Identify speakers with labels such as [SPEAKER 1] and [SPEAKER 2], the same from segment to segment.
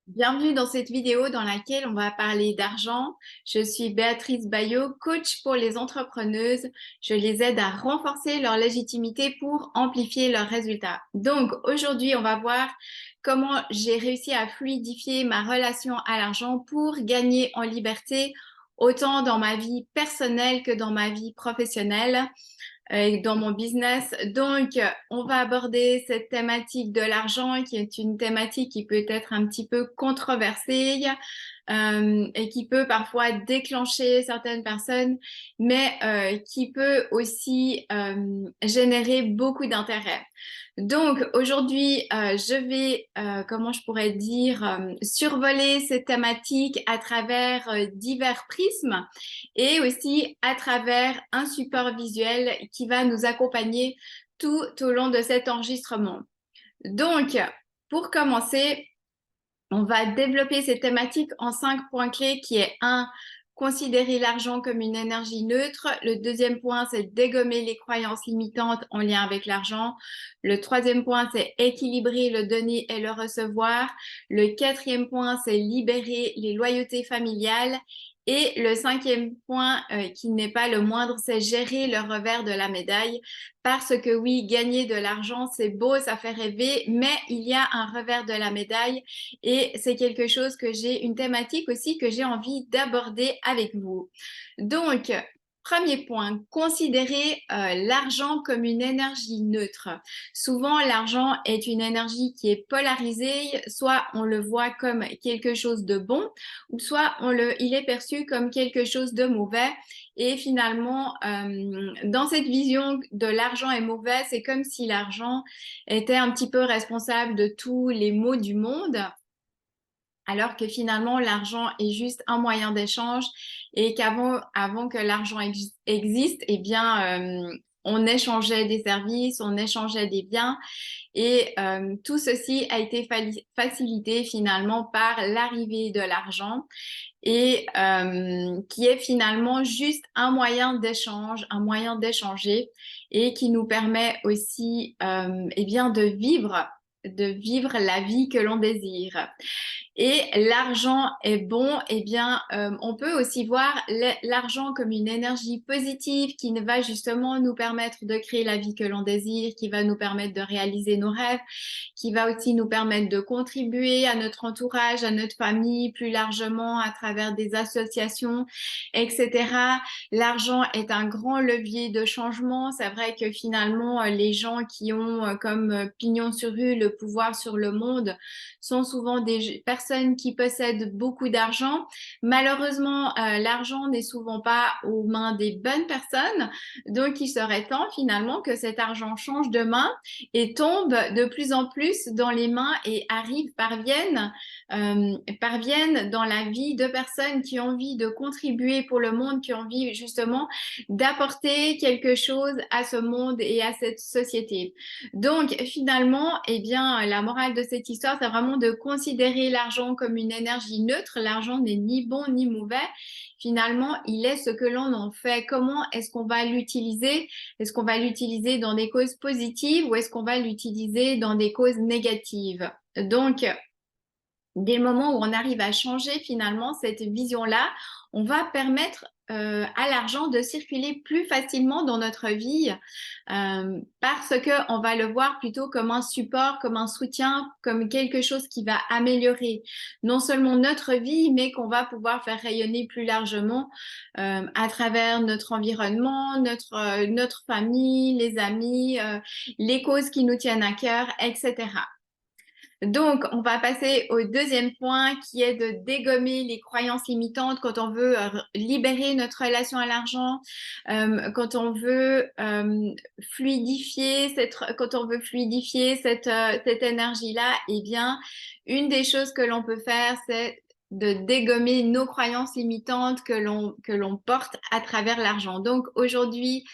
[SPEAKER 1] Bienvenue dans cette vidéo dans laquelle on va parler d'argent. Je suis Béatrice Bayot, coach pour les entrepreneuses. Je les aide à renforcer leur légitimité pour amplifier leurs résultats. Donc aujourd'hui, on va voir comment j'ai réussi à fluidifier ma relation à l'argent pour gagner en liberté, autant dans ma vie personnelle que dans ma vie professionnelle dans mon business. Donc, on va aborder cette thématique de l'argent qui est une thématique qui peut être un petit peu controversée et qui peut parfois déclencher certaines personnes, mais qui peut aussi générer beaucoup d'intérêt. Donc aujourd'hui, je vais, comment je pourrais dire, survoler cette thématique à travers divers prismes et aussi à travers un support visuel qui va nous accompagner tout au long de cet enregistrement. Donc, pour commencer, on va développer cette thématique en 5 points clés qui est un, considérer l'argent comme une énergie neutre. Le deuxième point, c'est dégommer les croyances limitantes en lien avec l'argent. Le troisième point, c'est équilibrer le donner et le recevoir. Le quatrième point, c'est libérer les loyautés familiales. Et le cinquième point, qui n'est pas le moindre, c'est gérer le revers de la médaille. Parce que oui, gagner de l'argent, c'est beau, ça fait rêver, mais il y a un revers de la médaille et c'est quelque chose que une thématique aussi que j'ai envie d'aborder avec vous. Donc, premier point, considérer l'argent comme une énergie neutre. Souvent, l'argent est une énergie qui est polarisée, soit on le voit comme quelque chose de bon, ou soit il est perçu comme quelque chose de mauvais. Et finalement, dans cette vision de l'argent est mauvais, c'est comme si l'argent était un petit peu responsable de tous les maux du monde alors que finalement l'argent est juste un moyen d'échange et avant que l'argent existe, eh bien on échangeait des services, on échangeait des biens et tout ceci a été facilité finalement par l'arrivée de l'argent et qui est finalement juste un moyen d'échange, un moyen d'échanger et qui nous permet aussi eh bien de vivre la vie que l'on désire. Et l'argent est bon, eh bien, on peut aussi voir l'argent comme une énergie positive qui va justement nous permettre de créer la vie que l'on désire, qui va nous permettre de réaliser nos rêves, qui va aussi nous permettre de contribuer à notre entourage, à notre famille, plus largement à travers des associations, etc. L'argent est un grand levier de changement. C'est vrai que finalement, les gens qui ont comme pignon sur rue le pouvoir sur le monde sont souvent des personnes qui possèdent beaucoup d'argent. Malheureusement, l'argent n'est souvent pas aux mains des bonnes personnes. Donc, il serait temps finalement que cet argent change de main et tombe de plus en plus dans les mains et parviennent dans la vie de personnes qui ont envie de contribuer pour le monde, qui ont envie justement d'apporter quelque chose à ce monde et à cette société. Donc finalement, eh bien, la morale de cette histoire, c'est vraiment de considérer l'argent comme une énergie neutre. L'argent n'est ni bon ni mauvais. Finalement, il est ce que l'on en fait. Comment est-ce qu'on va l'utiliser? Est-ce qu'on va l'utiliser dans des causes positives ou est-ce qu'on va l'utiliser dans des causes négatives? Donc, dès le moment où on arrive à changer finalement cette vision-là, on va permettre à l'argent de circuler plus facilement dans notre vie parce qu'on va le voir plutôt comme un support, comme un soutien, comme quelque chose qui va améliorer non seulement notre vie, mais qu'on va pouvoir faire rayonner plus largement à travers notre environnement, notre famille, les amis, les causes qui nous tiennent à cœur, etc. Donc, on va passer au deuxième point qui est de dégommer les croyances limitantes quand on veut libérer notre relation à l'argent, quand on veut fluidifier cette énergie-là, eh bien, une des choses que l'on peut faire, c'est de dégommer nos croyances limitantes que l'on porte à travers l'argent. Donc aujourd'hui,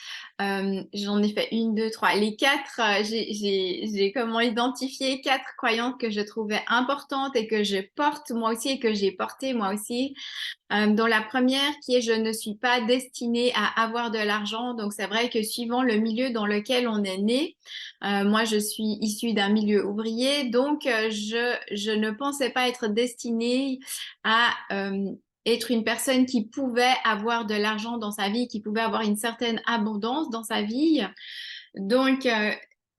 [SPEAKER 1] J'en ai fait une, deux, trois. Les quatre, j'ai comment identifié quatre croyances que je trouvais importantes et que je porte moi aussi et que j'ai porté moi aussi. Dont la première qui est je ne suis pas destinée à avoir de l'argent. Donc c'est vrai que suivant le milieu dans lequel on est né, moi je suis issue d'un milieu ouvrier, donc je ne pensais pas être destinée à être une personne qui pouvait avoir de l'argent dans sa vie, qui pouvait avoir une certaine abondance dans sa vie. Donc,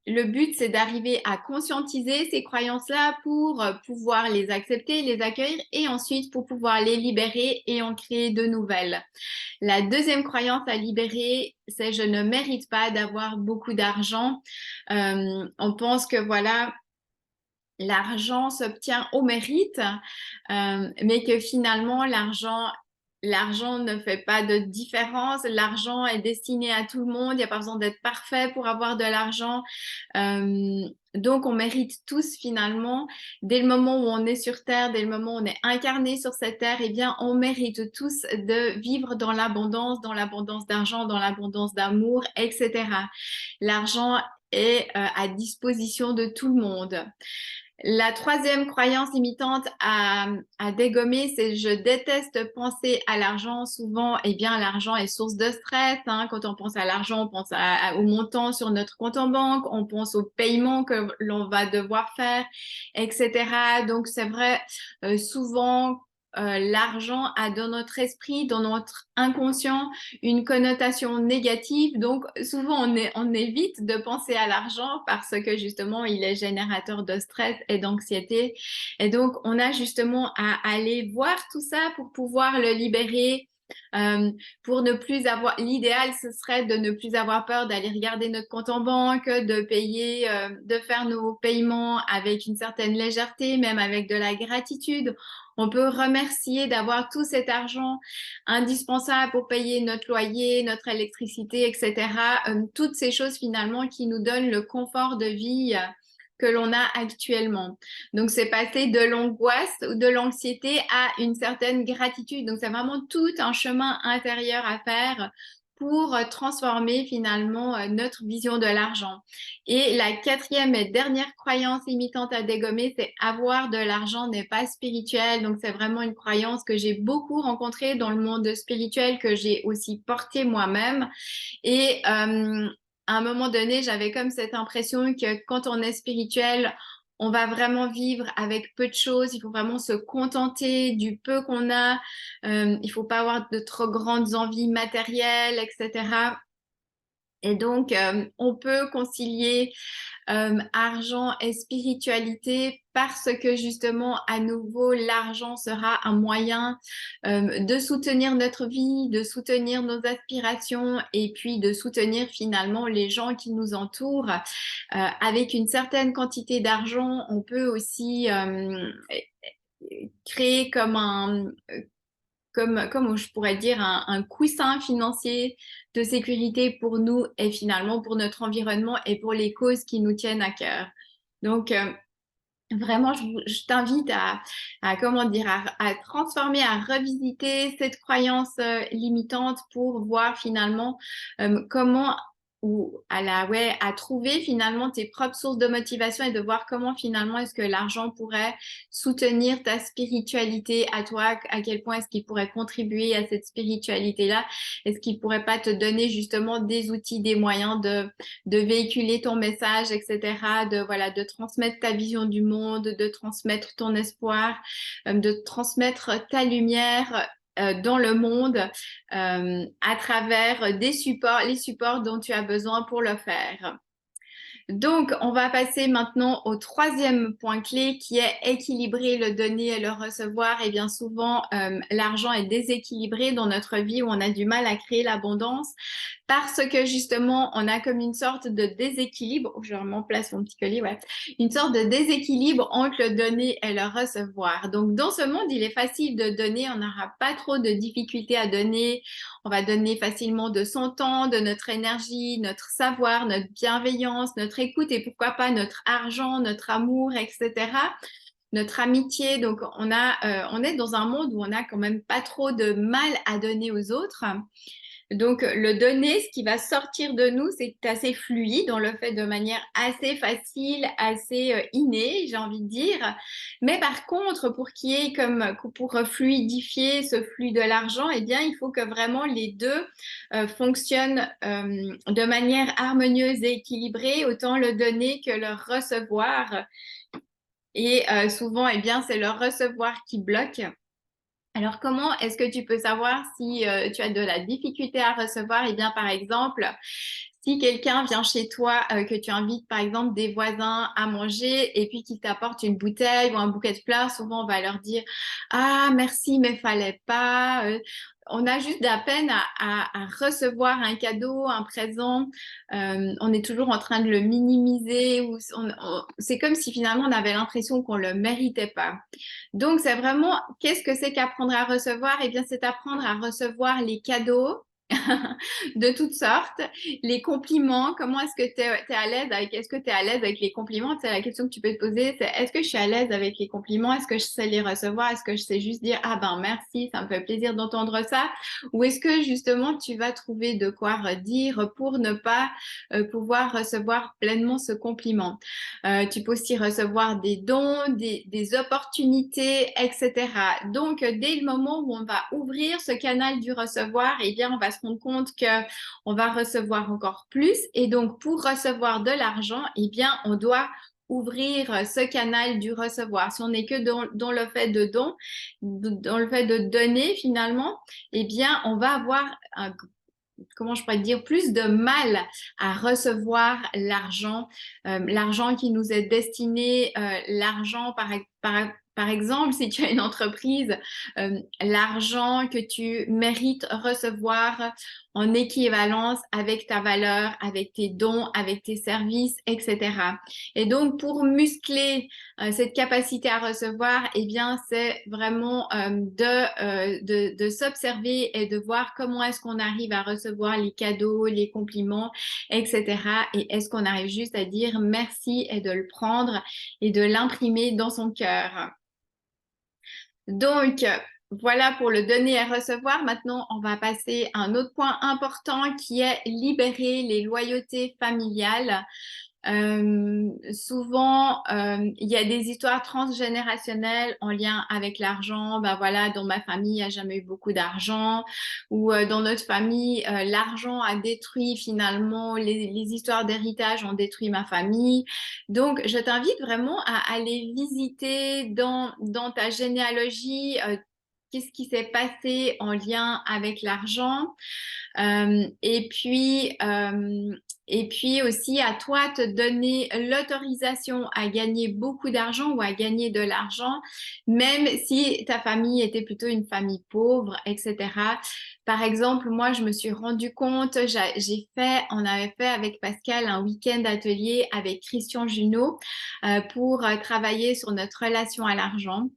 [SPEAKER 1] le but, c'est d'arriver à conscientiser ces croyances-là pour pouvoir les accepter, les accueillir et ensuite pour pouvoir les libérer et en créer de nouvelles. La deuxième croyance à libérer, c'est je ne mérite pas d'avoir beaucoup d'argent. On pense que voilà, l'argent s'obtient au mérite, mais que finalement, l'argent ne fait pas de différence. L'argent est destiné à tout le monde. Il n'y a pas besoin d'être parfait pour avoir de l'argent. Donc, on mérite tous finalement, dès le moment où on est sur Terre, dès le moment où on est incarné sur cette Terre, eh bien, on mérite tous de vivre dans l'abondance d'argent, dans l'abondance d'amour, etc. L'argent est à disposition de tout le monde. La troisième croyance limitante à dégommer, c'est je déteste penser à l'argent. Souvent, eh bien, l'argent est source de stress, hein. Quand on pense à l'argent, on pense au montant sur notre compte en banque, on pense aux paiements que l'on va devoir faire, etc. Donc, c'est vrai, souvent, l'argent a dans notre esprit, dans notre inconscient, une connotation négative. Donc, souvent, on évite de penser à l'argent parce que justement, il est générateur de stress et d'anxiété. Et donc, on a justement à aller voir tout ça pour pouvoir le libérer. Pour ne plus avoir, l'idéal, ce serait de ne plus avoir peur d'aller regarder notre compte en banque, de payer, de faire nos paiements avec une certaine légèreté, même avec de la gratitude. On peut remercier d'avoir tout cet argent indispensable pour payer notre loyer, notre électricité, etc. Toutes ces choses finalement qui nous donnent le confort de vie que l'on a actuellement. Donc, c'est passer de l'angoisse ou de l'anxiété à une certaine gratitude. Donc, c'est vraiment tout un chemin intérieur à faire pour transformer finalement notre vision de l'argent. Et la quatrième et dernière croyance limitante à dégommer, c'est avoir de l'argent n'est pas spirituel. Donc, c'est vraiment une croyance que j'ai beaucoup rencontrée dans le monde spirituel, que j'ai aussi portée moi-même. Et à un moment donné, j'avais comme cette impression que quand on est spirituel, on va vraiment vivre avec peu de choses. Il faut vraiment se contenter du peu qu'on a. Il faut pas avoir de trop grandes envies matérielles, etc. Et donc, on peut concilier argent et spiritualité parce que justement, à nouveau, l'argent sera un moyen de soutenir notre vie, de soutenir nos aspirations et puis de soutenir finalement les gens qui nous entourent. Avec une certaine quantité d'argent, on peut aussi créer comme je pourrais dire, un coussin financier de sécurité pour nous et finalement pour notre environnement et pour les causes qui nous tiennent à cœur. Donc, vraiment, je t'invite comment dire, à transformer, à revisiter cette croyance limitante pour voir finalement comment ou à trouver finalement tes propres sources de motivation et de voir comment finalement est-ce que l'argent pourrait soutenir ta spiritualité à toi, à quel point est-ce qu'il pourrait contribuer à cette spiritualité-là, est-ce qu'il pourrait pas te donner justement des outils, des moyens de véhiculer ton message, etc., de transmettre ta vision du monde, de transmettre ton espoir, de transmettre ta lumière dans le monde à travers des supports, les supports dont tu as besoin pour le faire. Donc, on va passer maintenant au troisième point clé qui est équilibrer le donner et le recevoir. Et bien souvent, l'argent est déséquilibré dans notre vie où on a du mal à créer l'abondance parce que justement, on a comme une sorte de déséquilibre. Je remonte place mon petit collier, ouais. Une sorte de déséquilibre entre le donner et le recevoir. Donc, dans ce monde, il est facile de donner. On n'aura pas trop de difficultés à donner. On va donner facilement de son temps, de notre énergie, notre savoir, notre bienveillance, notre écoute et pourquoi pas notre argent, notre amour, etc. Notre amitié. Donc, on est dans un monde où on a quand même pas trop de mal à donner aux autres. Donc, le donner, ce qui va sortir de nous, c'est assez fluide. On le fait de manière assez facile, assez innée, j'ai envie de dire. Mais par contre, pour qu'il y ait pour fluidifier ce flux de l'argent, eh bien, il faut que vraiment les deux fonctionnent de manière harmonieuse et équilibrée, autant le donner que le recevoir. Et souvent, eh bien, c'est le recevoir qui bloque. Alors, comment est-ce que tu peux savoir si tu as de la difficulté à recevoir? Eh bien, par exemple, si quelqu'un vient chez toi, que tu invites par exemple des voisins à manger et puis qu'ils t'apportent une bouteille ou un bouquet de fleurs, souvent on va leur dire «Ah, merci, mais fallait pas». On a juste de la peine à recevoir un cadeau, un présent. On est toujours en train de le minimiser ou c'est comme si finalement on avait l'impression qu'on le méritait pas. Donc, c'est vraiment, qu'est-ce que c'est qu'apprendre à recevoir? Eh bien, c'est apprendre à recevoir les cadeaux de toutes sortes, les compliments, comment est-ce que tu es, à l'aise avec, est-ce que tu es à l'aise avec les compliments? C'est la question que tu peux te poser, c'est est-ce que je suis à l'aise avec les compliments? Est-ce que je sais les recevoir? Est-ce que je sais juste dire, ah ben merci, ça me fait plaisir d'entendre ça? Ou est-ce que justement tu vas trouver de quoi redire pour ne pas pouvoir recevoir pleinement ce compliment? Tu peux aussi recevoir des dons, des opportunités, etc. Donc, dès le moment où on va ouvrir ce canal du recevoir, eh bien, on va se rendre compte que on va recevoir encore plus. Et donc, pour recevoir de l'argent, eh bien, on doit ouvrir ce canal du recevoir. Si on n'est que dans le fait de don, dans le fait de donner finalement, eh bien, on va avoir comment je pourrais dire, plus de mal à recevoir l'argent, l'argent qui nous est destiné, l'argent par exemple, si tu as une entreprise, l'argent que tu mérites recevoir en équivalence avec ta valeur, avec tes dons, avec tes services, etc. Et donc, pour muscler cette capacité à recevoir, eh bien, c'est vraiment de s'observer et de voir comment est-ce qu'on arrive à recevoir les cadeaux, les compliments, etc. Et est-ce qu'on arrive juste à dire merci et de le prendre et de l'imprimer dans son cœur. Donc, voilà pour le donner et recevoir. Maintenant, on va passer à un autre point important qui est libérer les loyautés familiales. Souvent, il y a des histoires transgénérationnelles en lien avec l'argent. Ben voilà, dans ma famille, il n'y a jamais eu beaucoup d'argent. Ou dans notre famille, l'argent a détruit finalement, les histoires d'héritage ont détruit ma famille. Donc, je t'invite vraiment à aller visiter dans ta généalogie. Qu'est-ce qui s'est passé en lien avec l'argent? Euh, et puis, euh, et puis aussi à toi te donner l'autorisation à gagner beaucoup d'argent ou à gagner de l'argent, même si ta famille était plutôt une famille pauvre, etc. Par exemple, moi, je me suis rendu compte, on avait fait avec Pascal un week-end atelier avec Christian Junot pour travailler sur notre relation à l'argent.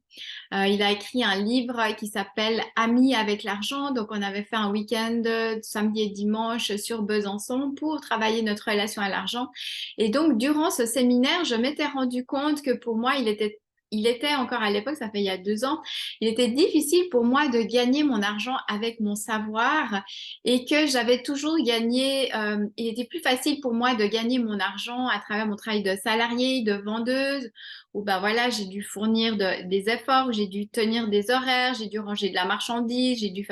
[SPEAKER 1] Il a écrit un livre qui s'appelle Amis avec l'argent. Donc, on avait fait un week-end samedi et dimanche sur Besançon pour travailler notre relation à l'argent. Et donc, durant ce séminaire, je m'étais rendu compte que pour moi, il était encore à l'époque, ça fait il y a 2 ans, il était difficile pour moi de gagner mon argent avec mon savoir et que j'avais toujours gagné, il était plus facile pour moi de gagner mon argent à travers mon travail de salarié, de vendeuse, où ben voilà, j'ai dû fournir des efforts, j'ai dû tenir des horaires, j'ai dû ranger de la marchandise, j'ai dû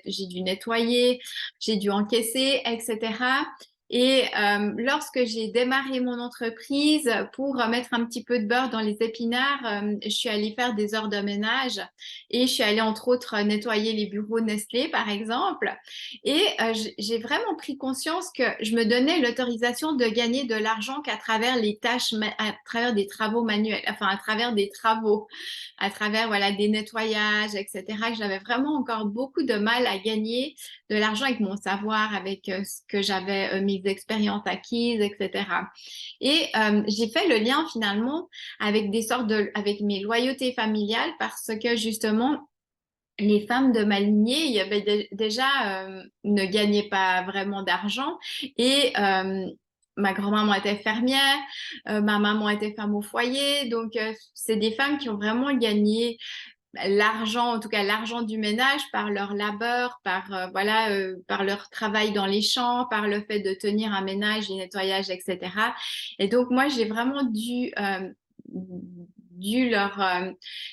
[SPEAKER 1] j'ai dû nettoyer, j'ai dû encaisser, etc. Et lorsque j'ai démarré mon entreprise, pour mettre un petit peu de beurre dans les épinards, je suis allée faire des heures de ménage et je suis allée entre autres nettoyer les bureaux Nestlé, par exemple. Et j'ai vraiment pris conscience que je me donnais l'autorisation de gagner de l'argent qu'à travers les tâches, à travers des travaux manuels, enfin à travers des travaux, à travers voilà des nettoyages, etc. Que j'avais vraiment encore beaucoup de mal à gagner de l'argent avec mon savoir, avec ce que j'avais, mes expériences acquises, etc. Et j'ai fait le lien finalement avec avec mes loyautés familiales parce que justement, les femmes de ma lignée, il y avait déjà ne gagnaient pas vraiment d'argent et ma grand-maman était fermière, ma maman était femme au foyer, donc c'est des femmes qui ont vraiment gagné l'argent, en tout cas l'argent du ménage, par leur labeur, par leur travail dans les champs, par le fait de tenir un ménage, du nettoyage, etc. Et donc moi j'ai vraiment dû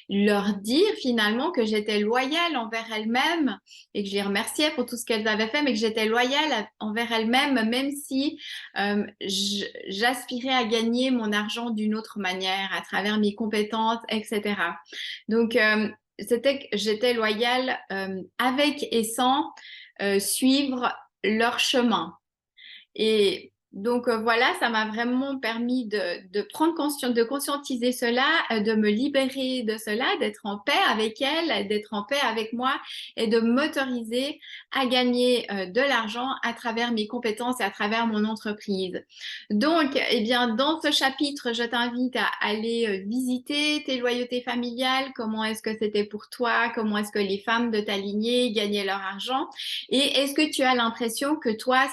[SPEAKER 1] leur dire finalement que j'étais loyale envers elles-mêmes et que je les remerciais pour tout ce qu'elles avaient fait, mais que j'étais loyale envers elles-mêmes, même si j'aspirais à gagner mon argent d'une autre manière, à travers mes compétences, etc. Donc, c'était que j'étais loyale avec et sans suivre leur chemin. Et donc voilà, ça m'a vraiment permis de prendre conscience, de conscientiser cela, de me libérer de cela, d'être en paix avec elle, d'être en paix avec moi et de m'autoriser à gagner de l'argent à travers mes compétences et à travers mon entreprise. Donc, eh bien, dans ce chapitre, je t'invite à aller visiter tes loyautés familiales, comment est-ce que c'était pour toi, comment est-ce que les femmes de ta lignée gagnaient leur argent et est-ce que tu as l'impression que toi,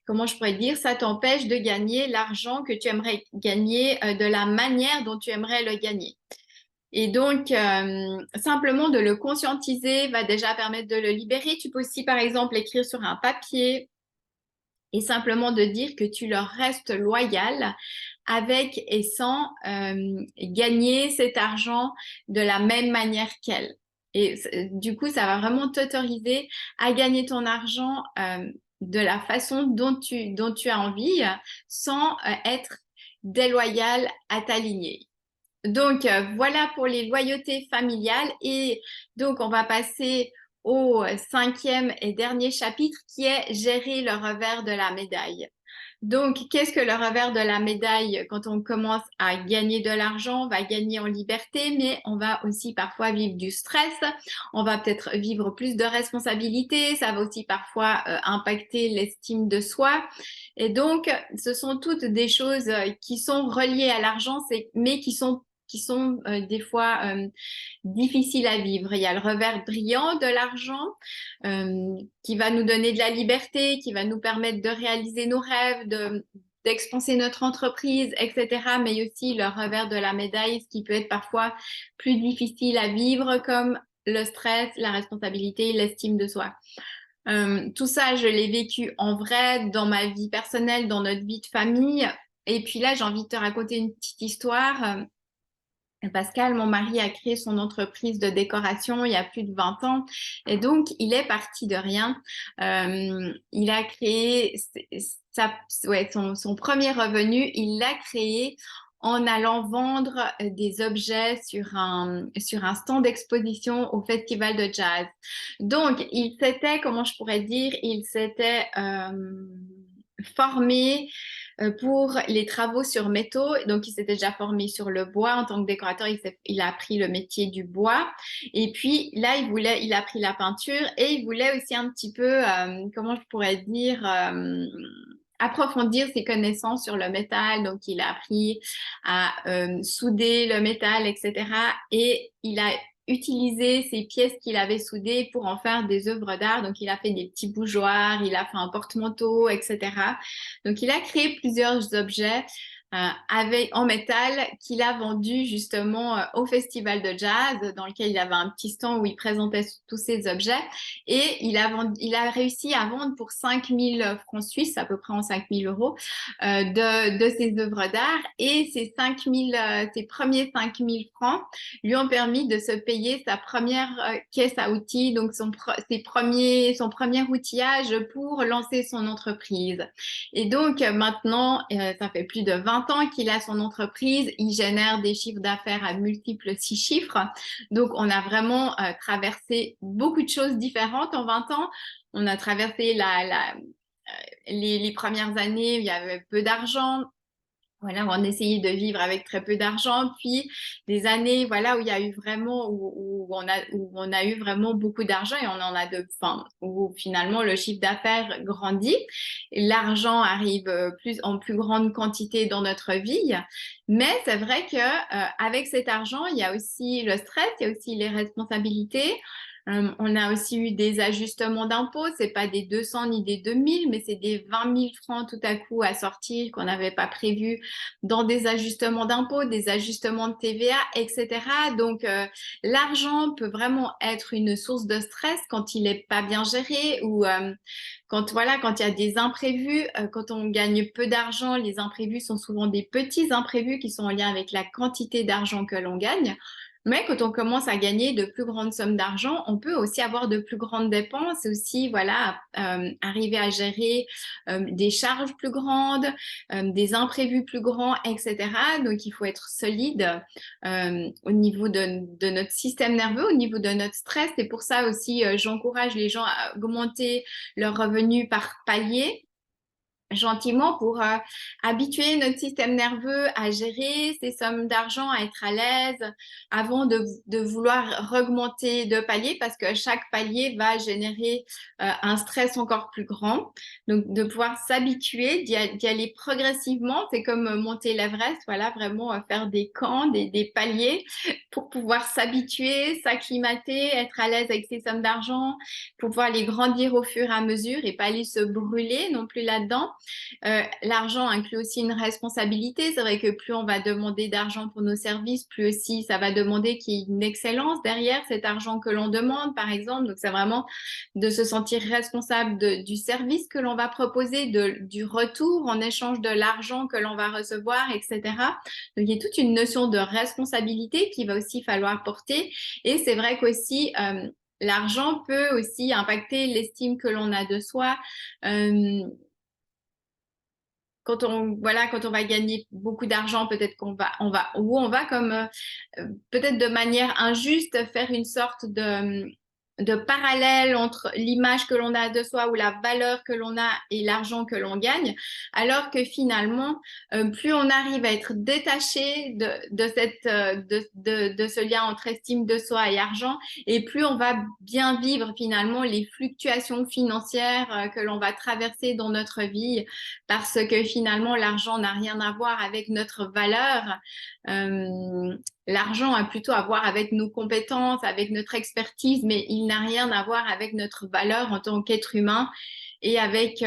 [SPEAKER 1] comment je pourrais dire, ça t'empêche de gagner l'argent que tu aimerais gagner de la manière dont tu aimerais le gagner. Et donc, simplement de le conscientiser va déjà permettre de le libérer. Tu peux aussi, par exemple, écrire sur un papier et simplement de dire que tu leur restes loyal avec et sans gagner cet argent de la même manière qu'elles. Et du coup, ça va vraiment t'autoriser à gagner ton argent de la façon dont tu as envie, sans être déloyal à ta lignée. Donc, voilà pour les loyautés familiales. Et donc, on va passer au cinquième et dernier chapitre qui est gérer le revers de la médaille. Donc, qu'est-ce que le revers de la médaille quand on commence à gagner de l'argent? On va gagner en liberté, mais on va aussi parfois vivre du stress. On va peut-être vivre plus de responsabilités. Ça va aussi parfois impacter l'estime de soi. Et donc, ce sont toutes des choses qui sont reliées à l'argent, mais qui sont des fois difficiles à vivre. Il y a le revers brillant de l'argent qui va nous donner de la liberté, qui va nous permettre de réaliser nos rêves, d'expanser notre entreprise, etc. Mais aussi le revers de la médaille, ce qui peut être parfois plus difficile à vivre, comme le stress, la responsabilité, l'estime de soi. Tout ça, je l'ai vécu en vrai, dans ma vie personnelle, dans notre vie de famille. Et puis là, j'ai envie de te raconter une petite histoire. Pascal, mon mari, a créé son entreprise de décoration il y a plus de 20 ans et donc il est parti de rien. Il a créé son premier revenu, il l'a créé en allant vendre des objets sur un stand d'exposition au festival de jazz. Donc, comment je pourrais dire, il s'était formé pour les travaux sur métaux. Donc, il s'était déjà formé sur le bois en tant que décorateur. Il a appris le métier du bois. Et puis là, il a appris la peinture et il voulait aussi un petit peu, comment je pourrais dire, approfondir ses connaissances sur le métal. Donc, il a appris à souder le métal, etc. Et il a utilisé ces pièces qu'il avait soudées pour en faire des œuvres d'art. Donc, il a fait des petits bougeoirs, il a fait un porte-manteau, etc. Donc, il a créé plusieurs objets en métal qu'il a vendu justement au festival de jazz dans lequel il avait un petit stand où il présentait tous ses objets et il a réussi à vendre pour 5000 francs suisses, à peu près en 5000 euros, de ses œuvres d'art et ses premiers 5000 francs lui ont permis de se payer sa première caisse à outils, donc son premier outillage pour lancer son entreprise. Et donc maintenant, ça fait plus de 20 ans qu'il a son entreprise, il génère des chiffres d'affaires à multiples 6 chiffres. Donc on a vraiment traversé beaucoup de choses différentes en 20 ans. On a traversé les premières années où il y avait peu d'argent. Voilà, on essayait de vivre avec très peu d'argent, puis des années, voilà, où il y a eu vraiment, où on a eu vraiment beaucoup d'argent et où finalement le chiffre d'affaires grandit, l'argent arrive en plus grande quantité dans notre vie, mais c'est vrai que avec cet argent, il y a aussi le stress, il y a aussi les responsabilités. On a aussi eu des ajustements d'impôts, c'est pas des 200 ni des 2000, mais c'est des 20 000 francs tout à coup à sortir qu'on n'avait pas prévu dans des ajustements d'impôts, des ajustements de TVA, etc. Donc, l'argent peut vraiment être une source de stress quand il n'est pas bien géré ou quand voilà, quand il y a des imprévus, quand on gagne peu d'argent, les imprévus sont souvent des petits imprévus qui sont en lien avec la quantité d'argent que l'on gagne. Mais quand on commence à gagner de plus grandes sommes d'argent, on peut aussi avoir de plus grandes dépenses, aussi voilà, arriver à gérer des charges plus grandes, des imprévus plus grands, etc. Donc il faut être solide au niveau de notre système nerveux, au niveau de notre stress. Et pour ça aussi, j'encourage les gens à augmenter leurs revenus par palier gentiment pour habituer notre système nerveux à gérer ces sommes d'argent, à être à l'aise avant de vouloir augmenter de palier parce que chaque palier va générer un stress encore plus grand. Donc, de pouvoir s'habituer, d'y aller progressivement, c'est comme monter l'Everest, voilà, vraiment faire des camps, des paliers pour pouvoir s'habituer, s'acclimater, être à l'aise avec ces sommes d'argent, pouvoir les grandir au fur et à mesure et pas aller se brûler non plus là-dedans. L'argent inclut aussi une responsabilité. C'est vrai que plus on va demander d'argent pour nos services, plus aussi ça va demander qu'il y ait une excellence derrière cet argent que l'on demande, par exemple. Donc, c'est vraiment de se sentir responsable du service que l'on va proposer, du retour en échange de l'argent que l'on va recevoir, etc. Donc, il y a toute une notion de responsabilité qu'il va aussi falloir porter. Et c'est vrai qu'aussi, l'argent peut aussi impacter l'estime que l'on a de soi. Quand on va gagner beaucoup d'argent, peut-être on va comme peut-être de manière injuste faire une sorte de parallèle entre l'image que l'on a de soi ou la valeur que l'on a et l'argent que l'on gagne, alors que finalement, plus on arrive à être détaché de ce lien entre estime de soi et argent, et plus on va bien vivre finalement les fluctuations financières que l'on va traverser dans notre vie, parce que finalement, l'argent n'a rien à voir avec notre valeur. L'argent a plutôt à voir avec nos compétences, avec notre expertise, mais il n'a rien à voir avec notre valeur en tant qu'être humain et avec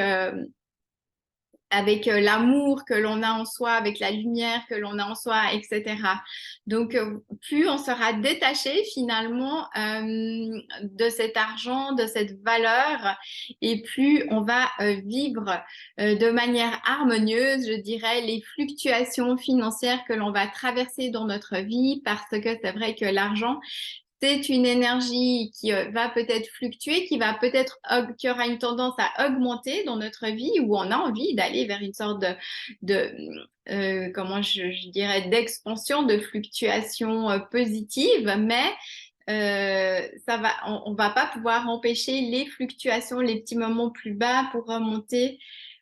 [SPEAKER 1] l'amour que l'on a en soi, avec la lumière que l'on a en soi, etc. Donc, plus on sera détaché finalement de cet argent, de cette valeur, et plus on va vivre de manière harmonieuse, je dirais, les fluctuations financières que l'on va traverser dans notre vie, parce que c'est vrai que l'argent, c'est une énergie qui va peut-être fluctuer, qui aura une tendance à augmenter dans notre vie, où on a envie d'aller vers une sorte comment je dirais, d'expansion, de fluctuation positive, mais on va pas pouvoir empêcher les fluctuations, les petits moments plus bas pour remonter.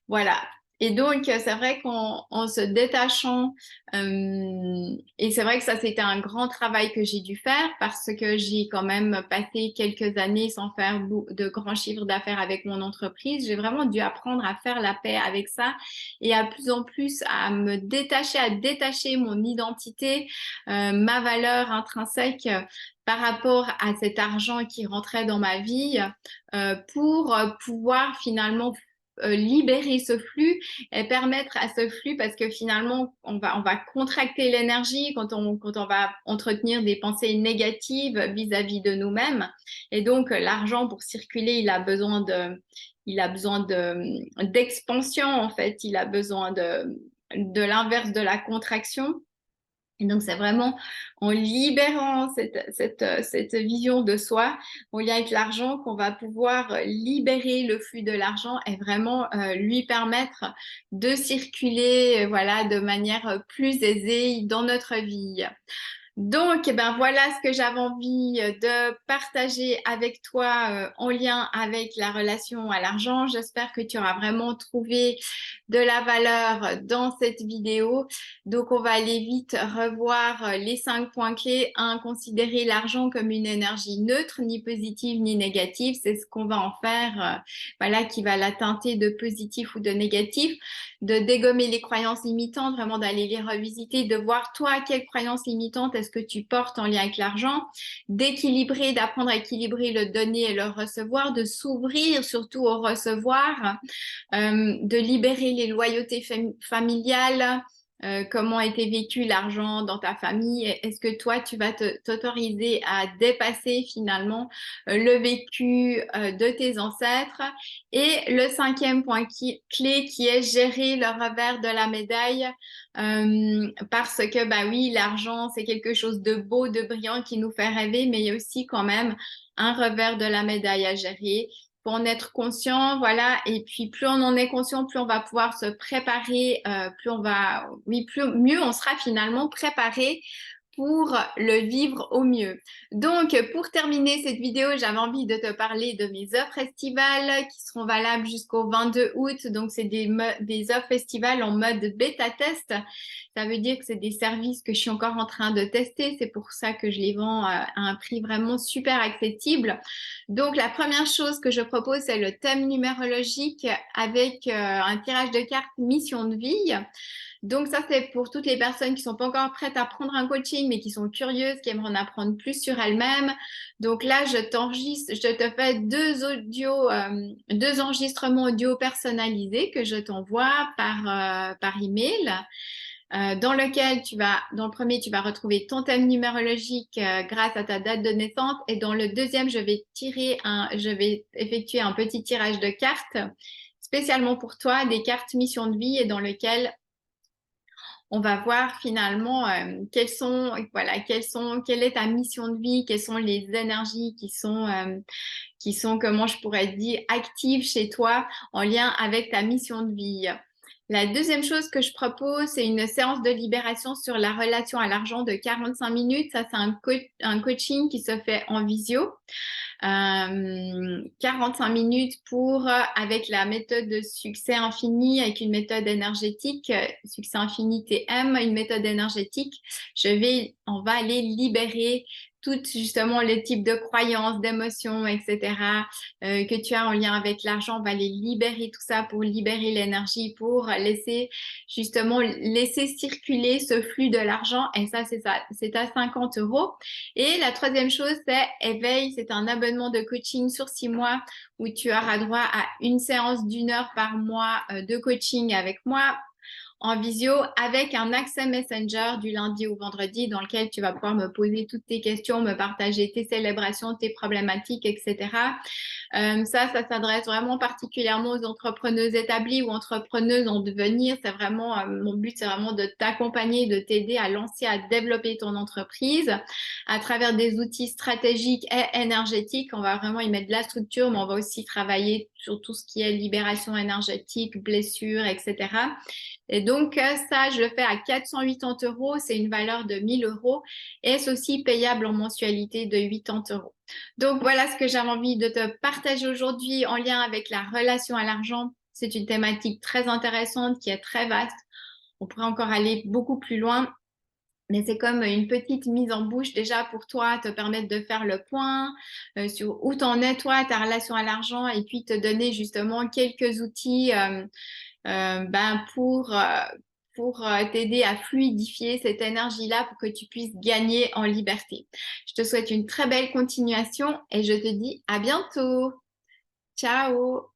[SPEAKER 1] Voilà. Et donc, c'est vrai qu'en se détachant, et c'est vrai que ça, c'était un grand travail que j'ai dû faire parce que j'ai quand même passé quelques années sans faire de grands chiffres d'affaires avec mon entreprise. J'ai vraiment dû apprendre à faire la paix avec ça et à plus en plus à me détacher, à détacher mon identité, ma valeur intrinsèque par rapport à cet argent qui rentrait dans ma vie pour pouvoir finalement libérer ce flux et permettre à ce flux, parce que finalement on va contracter l'énergie quand on va entretenir des pensées négatives vis-à-vis de nous-mêmes, et donc l'argent pour circuler il a besoin d'expansion, en fait, il a besoin de l'inverse de la contraction. Et donc, c'est vraiment en libérant cette vision de soi, en lien avec l'argent, qu'on va pouvoir libérer le flux de l'argent et vraiment lui permettre de circuler, voilà, de manière plus aisée dans notre vie. Donc, eh ben, voilà ce que j'avais envie de partager avec toi en lien avec la relation à l'argent. J'espère que tu auras vraiment trouvé de la valeur dans cette vidéo. Donc, on va aller vite revoir les 5 points clés. 1, considérer l'argent comme une énergie neutre, ni positive ni négative. C'est ce qu'on va en faire, voilà, qui va la teinter de positif ou de négatif. De dégommer les croyances limitantes, vraiment d'aller les revisiter, de voir toi, quelles croyances limitantes est-ce est-ce que tu portes en lien avec l'argent, d'équilibrer, d'apprendre à équilibrer le donner et le recevoir, de s'ouvrir surtout au recevoir, de libérer les loyautés familiales. Comment a été vécu l'argent dans ta famille? Est-ce que toi, tu vas t'autoriser à dépasser finalement le vécu de tes ancêtres? Et le cinquième point clé qui est gérer le revers de la médaille, parce que bah oui, l'argent, c'est quelque chose de beau, de brillant qui nous fait rêver, mais il y a aussi quand même un revers de la médaille à gérer. Pour en être conscient, voilà, et puis plus on en est conscient, plus on va pouvoir se préparer, plus on va, oui, plus mieux on sera finalement préparé pour le vivre au mieux. Donc, pour terminer cette vidéo, j'avais envie de te parler de mes offres estivales qui seront valables jusqu'au 22 août. Donc, c'est des offres estivales en mode bêta test. Ça veut dire que c'est des services que je suis encore en train de tester. C'est pour ça que je les vends à un prix vraiment super accessible. Donc, la première chose que je propose, c'est le thème numérologique avec un tirage de cartes mission de vie. Donc ça, c'est pour toutes les personnes qui sont pas encore prêtes à prendre un coaching, mais qui sont curieuses, qui aimeraient en apprendre plus sur elles-mêmes. Donc là, je te fais deux enregistrements audio personnalisés que je t'envoie par email. Dans le premier, tu vas retrouver ton thème numérologique grâce à ta date de naissance. Et dans le deuxième, je vais effectuer un petit tirage de cartes spécialement pour toi, des cartes mission de vie et dans lequel on va voir finalement quelle est ta mission de vie, quelles sont les énergies qui sont, comment je pourrais dire, actives chez toi en lien avec ta mission de vie. La deuxième chose que je propose, c'est une séance de libération sur la relation à l'argent de 45 minutes. Ça, c'est un coaching qui se fait en visio. 45 minutes avec la méthode de succès infini, avec une méthode énergétique, succès infini TM, une méthode énergétique. On va aller libérer tout justement les types de croyances, d'émotions, etc. Que tu as en lien avec l'argent. On va les libérer tout ça pour libérer l'énergie, pour laisser circuler ce flux de l'argent. Et ça, c'est à 50 €. Et la troisième chose, c'est Éveil. C'est un abonnement de coaching sur 6 mois où tu auras droit à une séance d'1 heure par mois de coaching avec moi en visio avec un accès Messenger du lundi au vendredi dans lequel tu vas pouvoir me poser toutes tes questions, me partager tes célébrations, tes problématiques, etc. Ça s'adresse vraiment particulièrement aux entrepreneuses établies ou entrepreneuses en devenir. C'est vraiment, mon but, c'est vraiment de t'accompagner, de t'aider à lancer, à développer ton entreprise à travers des outils stratégiques et énergétiques. On va vraiment y mettre de la structure, mais on va aussi travailler sur tout ce qui est libération énergétique, blessures, etc. Et donc, ça, je le fais à 480 €. C'est une valeur de 1 000 € et c'est aussi payable en mensualité de 80 €. Donc, voilà ce que j'avais envie de te partager aujourd'hui en lien avec la relation à l'argent. C'est une thématique très intéressante qui est très vaste. On pourrait encore aller beaucoup plus loin. Mais c'est comme une petite mise en bouche déjà pour toi, te permettre de faire le point sur où t'en es toi, ta relation à l'argent et puis te donner justement quelques outils pour t'aider à fluidifier cette énergie-là pour que tu puisses gagner en liberté. Je te souhaite une très belle continuation et je te dis à bientôt. Ciao!